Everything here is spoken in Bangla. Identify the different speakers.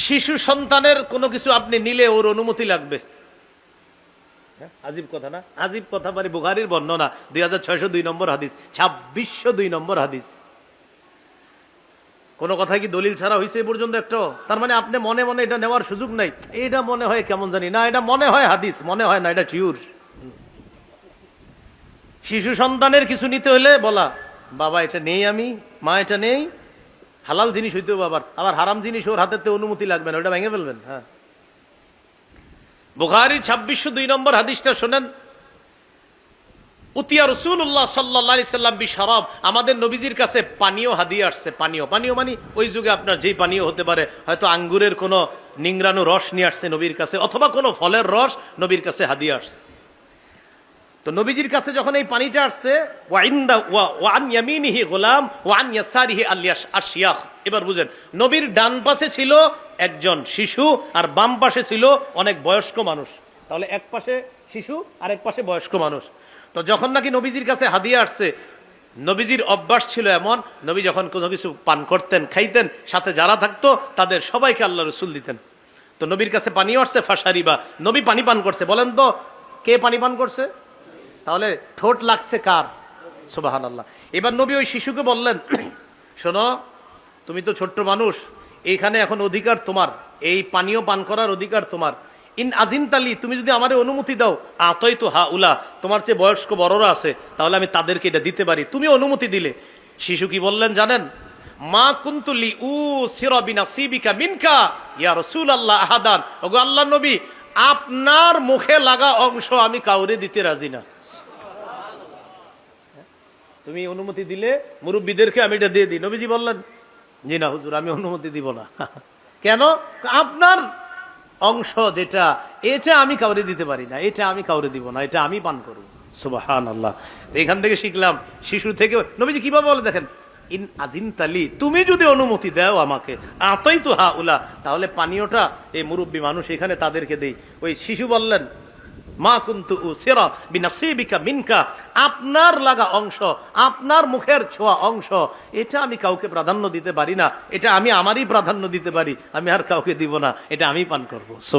Speaker 1: শিশু সন্তানের কোনো কিছু আপনি নিলে ওর অনুমতি লাগবে। আজীব কথা না? আজীব কথা মানে বুখারীর বর্ণনা 2602 নম্বর হাদিস, 2602 নম্বর হাদিস। কোন কথা কি দলিল ছাড়া হয়েছে এই পর্যন্ত একটা? তার মানে আপনি মনে মনে এটা নেওয়ার সুযোগ নাই, এটা মনে হয় কেমন জানি না, এটা মনে হয় হাদিস, মনে হয় না, এটা শিওর। শিশু সন্তানের কিছু নিতে হলে বলা, বাবা এটা নেই, আমি মা এটা নেই, হালাল জিনিস হইতে হবে, আবার হারাম জিনিস ওর হাতে অনুমতি লাগবে না, ওটা ভেঙে ফেলবেন। হ্যাঁ, বুখারীর 2602 নম্বর হাদিসটা শোনেন। উতিয়া রাসূলুল্লাহ সাল্লাল্লাহু আলাইহি সাল্লাম বিশরাব, আমাদের নবীজির কাছে পানীয় হাদিয়া আসছে। পানীয় মানে ওই যুগে আপনার যেই পানীয় হতে পারে, হয়তো আঙ্গুরের কোনো নিংড়ানো রস নিয়ে আসছে নবীর কাছে, অথবা কোনো ফলের রস নবীর কাছে হাদিয়া আসছে। তো নবীজির কাছে যখন এই পানিটা আসছে, ওয়া আন ইয়ামিনিহি গোলাম ওয়া আন ইয়াসারিহি আশিয়াখ। এবার বুঝেন, নবীর ডান পাশে ছিল একজন শিশু আর বাম পাশে ছিল অনেক বয়স্ক মানুষ। তাহলে এক পাশে শিশু আর এক পাশে বয়স্ক মানুষ। তো যখন নাকি নবীজির কাছে হাদিয়া আসছে, নবীজির অভ্যাস ছিল এমন, নবী যখন কোনো কিছু পান করতেন, খাইতেন, সাথে যারা থাকতো তাদের সবাইকে আল্লাহ রসুল দিতেন। তো নবীর কাছে পানি আসছে, ফাশারিবা, নবী পানি পান করছে। বলেন তো কে পানি পান করছে? তাহলে ঠোঁট লাগছে কার? সুবহানাল্লাহ। এবার নবী ওই শিশুকে বললেন, শোনো, তুমি তো ছোট্ট মানুষ, এইখানে এখন অধিকার তোমার, এই পানীয় পান করার অধিকার তোমার। ইন আজিনতালি, তুমি যদি আমারে অনুমতি দাও, আতই তো হা উলা, তোমার চেয়ে বয়স্ক বড়রা আছে, তাহলে আমি তাদেরকে এটা দিতে পারি, তুমি অনুমতি দিলে। শিশু কি বললেন জানেন? মা কুনতুলি উ সিরাবিনাসিবিকা মিনকা ইয়া রাসূলুল্লাহ আহাদান, ওগো আল্লাহর নবী, আপনার মুখে লাগা অংশ আমি কাউরে দিতে রাজি না। তুমি অনুমতি দিলে মুরব্বীদেরকে আমি এটা দিয়ে দিই। নবীজি বললেন, জি না হুজুর, আমি অনুমতি দিব না। কেন? আপনার অংশ যেটা, এটা আমি কাউরে দিতে পারি না, এটা আমি কাউরে দিব না, এটা আমি পান করব। সুবহানাল্লাহ। এখান থেকে শিখলাম, শিশু থেকে নবীজি কিভাবে বলে দেখেন, ইন আজিনতালি, তুমি যদি অনুমতি দাও আমাকে, আতই তো হা উলা, তাহলে পানীয়টা এই মুরব্বী মানুষ এখানে তাদেরকে দেই। ওই শিশু বললেন, মা কুনতু উসিরা বিনাসিবিকা মিনকা, আপনার লাগা অংশ, আপনার মুখের ছোঁয়া অংশ, এটা আমি কাউকে প্রাধান্য দিতে পারি না, এটা আমি আমারই প্রাধান্য দিতে পারি, আমি আর কাউকে দিব না, এটা আমি পান করব।